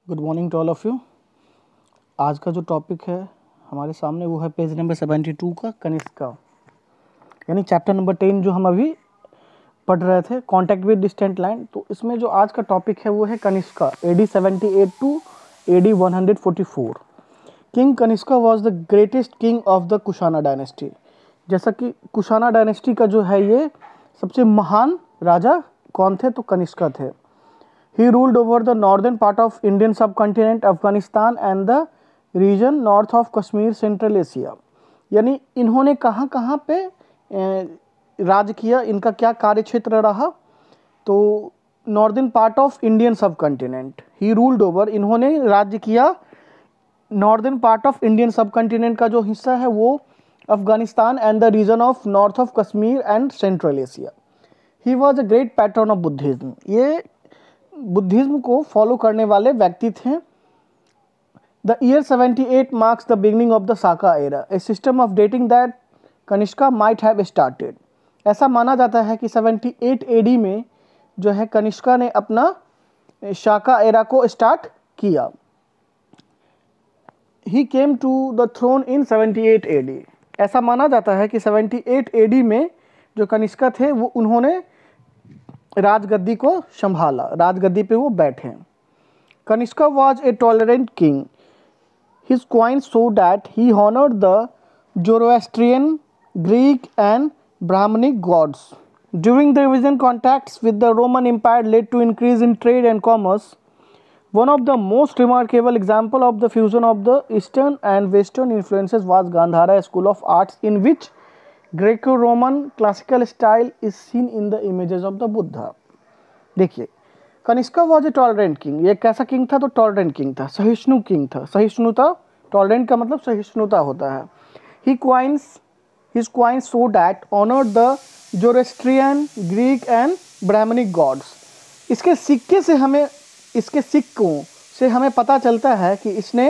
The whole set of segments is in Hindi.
Good morning to all of you. आज का जो टॉपिक है हमारे सामने वो है पेज नंबर 72 का कनिष्का, यानी चैप्टर नंबर 10 जो हम अभी पढ़ रहे थे, कॉन्टैक्ट विद डिस्टेंट लैंड। तो इसमें जो आज का टॉपिक है वो है Kanishka, AD 78 to AD 144। King Kanishka was the greatest king of the Kushana dynasty. जैसा कि कुशाना डायनेस्टी का जो है ये सबसे महान राजा कौन थे, तो कनिष्का थे। He ruled over the northern part of Indian subcontinent, Afghanistan and the region north of Kashmir, Central Asia। यानी इन्होंने कहाँ कहाँ पे राज किया, इनका क्या कार्य क्षेत्र रहा, तो northern part of Indian subcontinent ही रूल्ड ओवर, इन्होंने राज्य किया northern part of Indian subcontinent का जो हिस्सा है वो Afghanistan and the region of north of Kashmir and Central Asia. He was a great patron of Buddhism, ये बुद्धिज्म को फॉलो करने वाले व्यक्ति थे। The year 78 marks the beginning of the Saka era, a system of dating that Kanishka might have started. ऐसा माना जाता है कि 78 AD में जो है कनिष्का ने अपना शाका एरा को स्टार्ट किया। He came to the throne in 78 AD। ऐसा माना जाता है कि 78 AD में जो कनिष्का थे वो उन्होंने राजगद्दी को संभाला, राजगद्दी पे वो बैठे। Kanishka was a tolerant king, his coin show that he honoured the Zoroastrian, Greek and Brahmanic gods. During the revision contacts with the Roman empire led to increase in trade and commerce. One of the most remarkable example of the fusion of the eastern and western influences was Gandhara school of arts, in which Greco Roman classical style is seen in the images of the Buddha. देखिए, Kanishka was a tolerant king, ये कैसा किंग था, तो टॉलरेंट किंग था, सहिष्णु किंग था। सहिष्णुता, टॉलरेंट का मतलब सहिष्णुता होता है। His coins show that honoured the Zoroastrian, Greek and Brahmanic gods. इसके सिक्कों से हमें पता चलता है कि इसने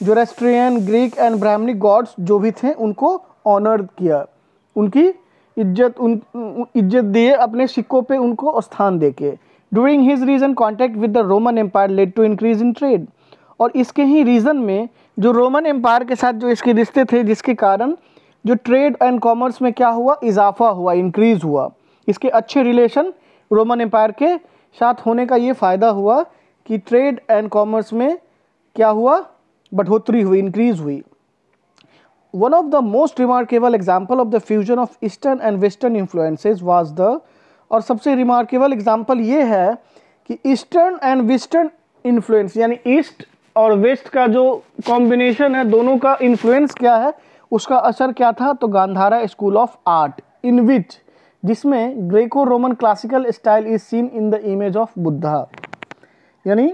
Zoroastrian, Greek and Brahmanic gods जो भी थे उनको ऑनर किया, उनकी इज्जत दिए, अपने सिक्कों पे उनको स्थान देके। During his region contact with the Roman empire led to increase in trade. और इसके ही रीजन में जो रोमन एम्पायर के साथ जो इसके रिश्ते थे, जिसके कारण जो ट्रेड एंड कॉमर्स में क्या हुआ, इजाफा हुआ, इंक्रीज हुआ। इसके अच्छे रिलेशन रोमन एम्पायर के साथ होने का ये फ़ायदा हुआ कि ट्रेड एंड कॉमर्स में क्या हुआ, बढ़ोतरी हुई, इंक्रीज हुई। One of the most remarkable example of the fusion of Eastern and Western influences was the, और सबसे रिमार्केबल एग्जाम्पल ये है कि ईस्टर्न एंड वेस्टर्न इन्फ्लुएंस, यानी ईस्ट और वेस्ट का जो कॉम्बिनेशन है, दोनों का इन्फ्लुएंस क्या है, उसका असर क्या था, तो गांधारा स्कूल ऑफ आर्ट, इन विच, जिसमें Greco Roman classical style is seen in the image of Buddha. यानी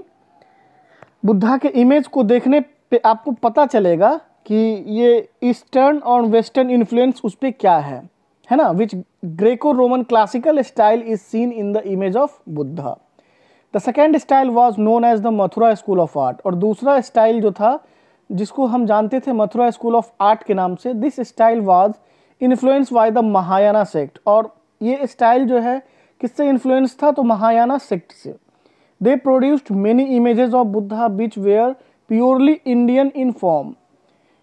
बुद्धा के इमेज को देखने पे आपको पता चलेगा कि ये ईस्टर्न और वेस्टर्न इन्फ्लुएंस उस पर क्या है ना। Which Greco Roman classical style is seen in the image of Buddha. The second style was known as the Mathura school of art. और दूसरा स्टाइल जो था, जिसको हम जानते थे मथुरा स्कूल ऑफ आर्ट के नाम से, this style was influence by the Mahayana sect. और ये स्टाइल जो है किससे इन्फ्लुएंस था, तो महायाना सेक्ट से। They produced many images of Buddha which were purely Indian in form.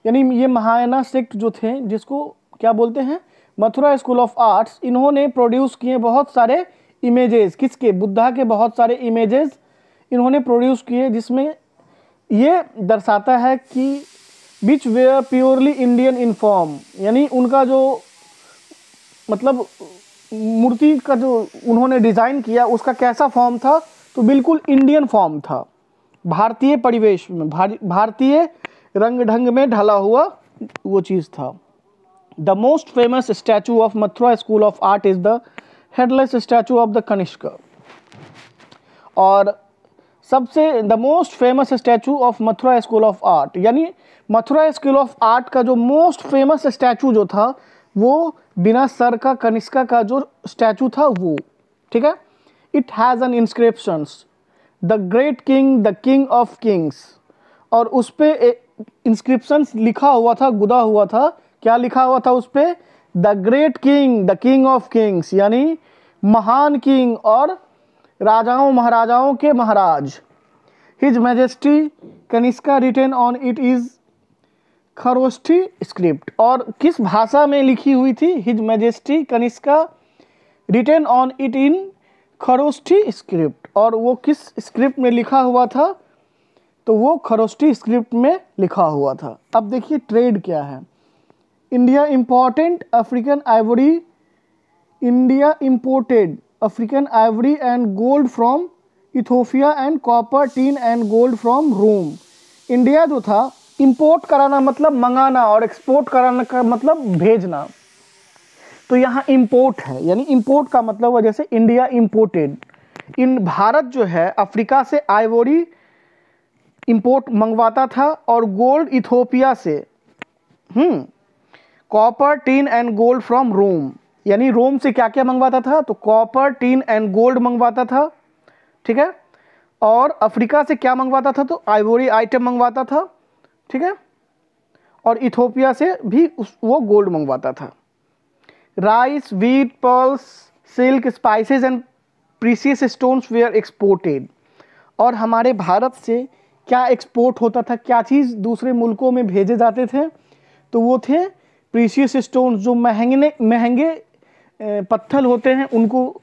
यानी ये महायाना सेक्ट जो थे, जिसको क्या बोलते हैं, मथुरा स्कूल ऑफ आर्ट्स, इन्होंने प्रोड्यूस किए बहुत सारे इमेजेस, किसके, बुद्धा के बहुत सारे इमेजेस इन्होंने प्रोड्यूस किए, जिसमें ये दर्शाता है कि which were purely Indian in form, यानी उनका जो मतलब मूर्ति का जो उन्होंने डिज़ाइन किया उसका कैसा फॉर्म था, तो बिल्कुल इंडियन फॉर्म था, भारतीय परिवेश में, भारतीय रंग ढंग में ढला हुआ वो चीज़ था। The most famous statue of Mathura school of art is the headless statue of the Kanishka. और सबसे the most famous statue of Mathura school of art, यानी मथुरा स्कूल ऑफ आर्ट का जो मोस्ट फेमस स्टैचू जो था वो बिना सर का कनिष्का का जो स्टैचू था वो, ठीक है। It has an inscriptions, the great king, the king of Kings. और उस पर इंस्क्रिप्शंस लिखा हुआ था, गुदा हुआ था, क्या लिखा हुआ था उस पर, the great king, the king of kings, यानी महान किंग और राजाओं महाराजाओं के महाराज। His majesty Kanishka written on it is Kharosthi script. और किस भाषा में लिखी हुई थी? His majesty Kanishka written on it in Kharosthi script. और वो किस स्क्रिप्ट में लिखा हुआ था? तो वो खरोष्ठी स्क्रिप्ट में लिखा हुआ था। अब देखिए ट्रेड क्या है। India important African ivory, India imported African ivory and gold from Ethiopia and copper tin and gold from Rome. India जो था, इंपोर्ट कराना मतलब मंगाना और एक्सपोर्ट कराना का मतलब भेजना। तो यहाँ इंपोर्ट है, यानी इंपोर्ट का मतलब है जैसे इंडिया इंपोर्टेड। इन भारत जो है अफ्रीका से आइवरी इंपोर्ट मंगवाता था और गोल्ड इथोपिया से, copper tin and gold from Rome. यानी रोम से क्या क्या मंगवाता था? तो कॉपर टीन एंड गोल्ड मंगवाता था, ठीक है। और अफ्रीका से क्या मंगवाता था? तो आइवरी आइटम मंगवाता था, ठीक है। और इथोपिया से भी वो गोल्ड मंगवाता था। Rice, wheat, pearls, silk, spices and precious stones were exported. और हमारे भारत से क्या एक्सपोर्ट होता था? क्या चीज़ दूसरे मुल्कों में भेजे जाते थे? तो वो थे प्रीशियस स्टोन्स, जो महंगे पत्थर होते हैं उनको,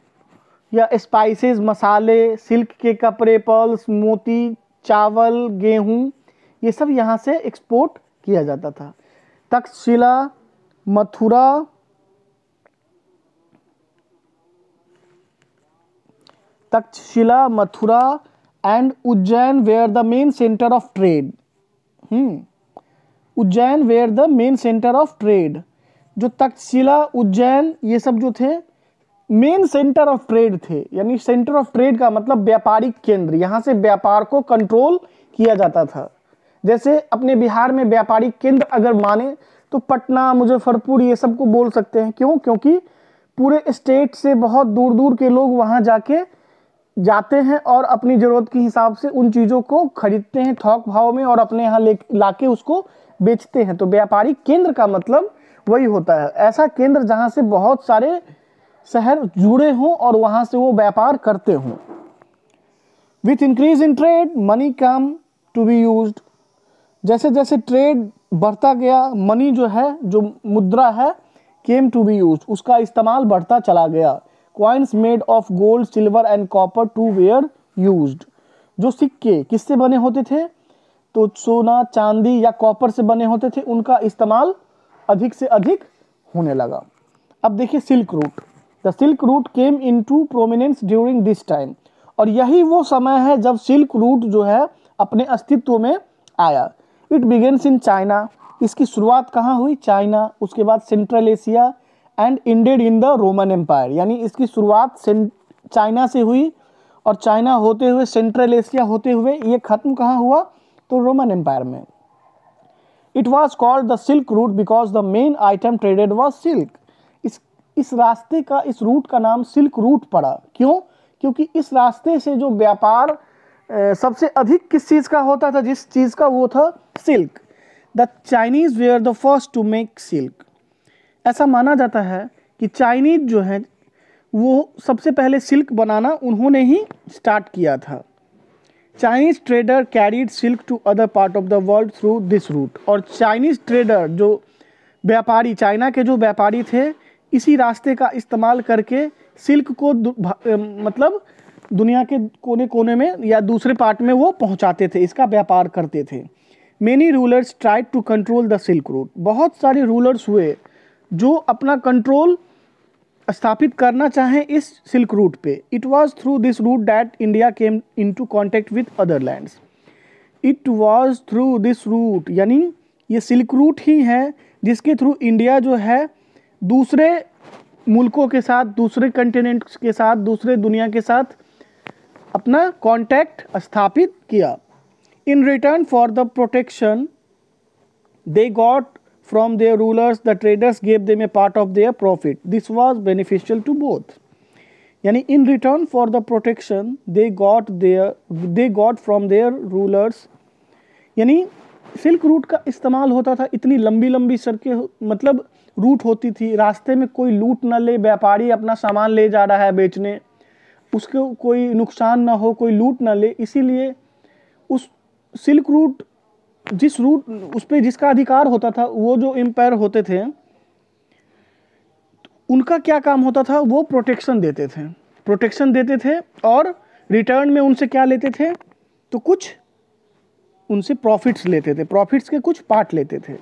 या स्पाइसेस मसाले, सिल्क के कपड़े, पर्ल्स मोती, चावल, गेहूँ, ये सब यहाँ से एक्सपोर्ट किया जाता था। Taxila, Mathura and Ujjain were the main centre of trade. Ujjain were the main centre of trade. जो तक्षशिला, उज्जैन, ये सब जो थे मेन सेंटर ऑफ ट्रेड थे। यानी सेंटर ऑफ ट्रेड का मतलब व्यापारिक केंद्र, यहाँ से व्यापार को कंट्रोल किया जाता था। जैसे अपने बिहार में व्यापारिक केंद्र अगर माने तो पटना, मुजफ्फरपुर, ये सब को बोल सकते हैं। क्यों? क्योंकि पूरे स्टेट से बहुत दूर दूर के लोग वहाँ जाते हैं और अपनी ज़रूरत के हिसाब से उन चीज़ों को खरीदते हैं थोक भाव में और अपने यहाँ लाके उसको बेचते हैं। तो व्यापारिक केंद्र का मतलब वही होता है, ऐसा केंद्र जहाँ से बहुत सारे शहर जुड़े हों और वहाँ से वो व्यापार करते हों। With increase in trade money come to be used. जैसे जैसे ट्रेड बढ़ता गया, मनी जो है, जो मुद्रा है, केम टू बी यूज्ड, उसका इस्तेमाल बढ़ता चला गया। Coins made of gold, silver and copper too were used. जो सिक्के किससे बने होते थे? तो सोना, चांदी या कॉपर से बने होते थे, उनका इस्तेमाल अधिक से अधिक होने लगा। अब देखिए silk route. The silk root came into prominence during this time. और यही वो समय है जब सिल्क रूट जो है अपने अस्तित्व में आया। It begins in China. इसकी शुरुआत कहाँ हुई? चाइना। उसके बाद Central Asia and ended in the Roman Empire. यानी इसकी शुरुआत चाइना से हुई और चाइना होते हुए सेंट्रल एशिया होते हुए ये खत्म कहाँ हुआ? तो रोमन एम्पायर में। It was called the silk root because the main item traded was silk. इस रास्ते का, इस रूट का नाम सिल्क रूट पड़ा। क्यों? क्योंकि इस रास्ते से जो व्यापार सबसे अधिक किस चीज़ का होता था? जिस चीज़ का, वो था silk. The Chinese were the first to make silk. ऐसा माना जाता है कि चाइनीज जो है वो सबसे पहले सिल्क बनाना उन्होंने ही स्टार्ट किया था। Chinese trader carried silk to other part of the world through this route. और चाइनीज ट्रेडर, जो व्यापारी, चाइना के जो व्यापारी थे, इसी रास्ते का इस्तेमाल करके सिल्क को मतलब दुनिया के कोने कोने में या दूसरे पार्ट में वो पहुंचाते थे, इसका व्यापार करते थे। Many rulers tried to control the silk route. बहुत सारे रूलर्स हुए जो अपना कंट्रोल स्थापित करना चाहें इस सिल्क रूट पे। It was through this route that India came into contact with other lands. It was through this route, यानी ये सिल्क रूट ही है जिसके थ्रू इंडिया जो है दूसरे मुल्कों के साथ, दूसरे कंटिनेंट्स के साथ, दूसरे दुनिया के साथ अपना कांटेक्ट स्थापित किया। In return for the protection they got from their rulers, the traders gave them a part of their profit. This was beneficial to both. यानी in return for the protection they got from their rulers। यानी सिल्क रूट का इस्तेमाल होता था। इतनी लंबी लंबी सड़कें, मतलब रूट होती थी, रास्ते में कोई लूट न ले, व्यापारी अपना सामान ले जा रहा है बेचने, उसको कोई नुकसान ना हो, कोई लूट ना ले, इसीलिए उस सिल्क रूट, जिस रूट उस पर जिसका अधिकार होता था, वो जो एम्पायर होते थे उनका क्या काम होता था, वो प्रोटेक्शन देते थे और रिटर्न में उनसे क्या लेते थे, तो कुछ उनसे प्रॉफिट्स लेते थे, प्रॉफिट्स के कुछ पार्ट लेते थे,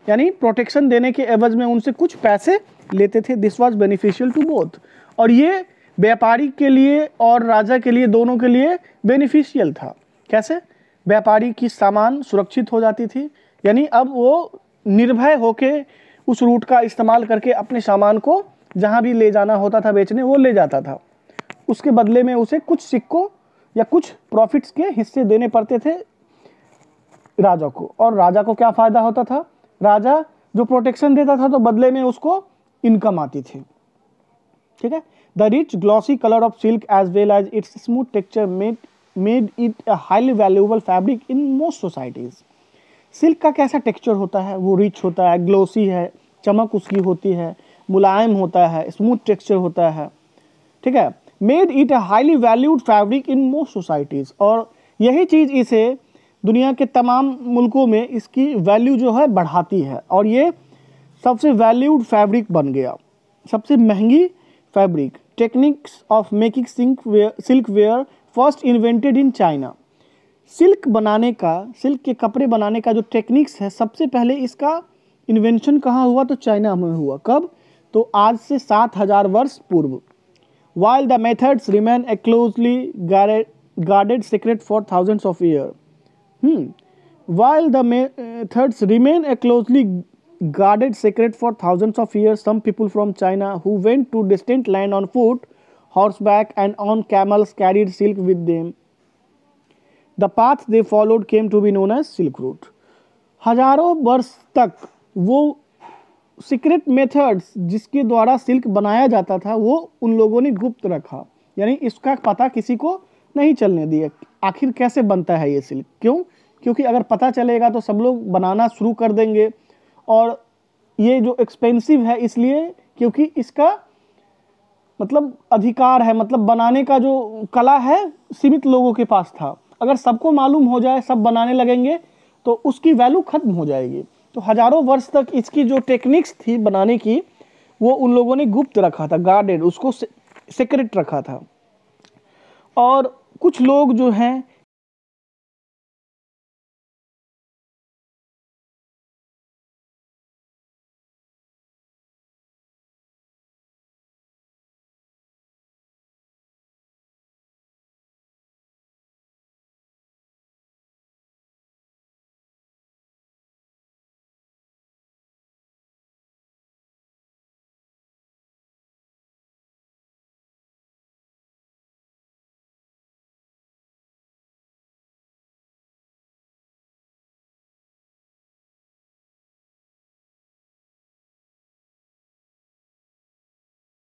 यानी प्रोटेक्शन देने के एवज में उनसे कुछ पैसे लेते थे। This was beneficial to both, और ये व्यापारी के लिए और राजा के लिए, दोनों के लिए बेनिफिशियल था। कैसे? व्यापारी की सामान सुरक्षित हो जाती थी, यानी अब वो निर्भय होके उस रूट का इस्तेमाल करके अपने सामान को जहाँ भी ले जाना होता था बेचने, वो ले जाता था। उसके बदले में उसे कुछ सिक्कों या कुछ प्रॉफिट्स के हिस्से देने पड़ते थे राजा को, और राजा को क्या फायदा होता था, राजा जो प्रोटेक्शन देता था तो बदले में उसको इनकम आती थी। ठीक है। The rich glossy colour of silk as well as its smooth texture made it a highly valuable fabric in most societies. Silk का कैसा टेक्सचर होता है, वो रिच होता है, ग्लोसी है, चमक उसकी होती है, मुलायम होता है, स्मूथ टेक्सचर होता है। ठीक है। Made it a highly valued fabric in most societies, और यही चीज़ इसे दुनिया के तमाम मुल्कों में इसकी वैल्यू जो है बढ़ाती है, और ये सबसे वैल्यूड फैब्रिक बन गया, सबसे महंगी fabric. Techniques of making silk were first invented in China. Silk बनाने का, सिल्क के कपड़े बनाने का जो टेक्निक्स है, सबसे पहले इसका इन्वेंशन कहाँ हुआ, तो चाइना में हुआ। कब? तो आज से 7000 वर्ष पूर्व। While the methods remain a closely guarded secret for thousands of years. While the methods remain a closely guarded secret for thousands of years, some people from China who went to distant land on foot, horseback, and on camels carried silk with them. The path they followed came to be known as Silk Route. हजारों वर्ष तक वो सीक्रेट मेथड्स जिसके द्वारा सिल्क बनाया जाता था, वो उन लोगों ने गुप्त रखा, यानी इसका पता किसी को नहीं चलने दिया। आखिर कैसे बनता है ये सिल्क? क्यों? क्योंकि अगर पता चलेगा तो सब लोग बनाना शुरू कर देंगे, और ये जो एक्सपेंसिव है इसलिए क्योंकि इसका मतलब अधिकार है, मतलब बनाने का जो कला है सीमित लोगों के पास था। अगर सबको मालूम हो जाए, सब बनाने लगेंगे, तो उसकी वैल्यू खत्म हो जाएगी। तो हजारों वर्ष तक इसकी जो टेक्निक्स थी बनाने की, वो उन लोगों ने गुप्त रखा था, गार्डेड, उसको सीक्रेट रखा था। और कुछ लोग जो हैं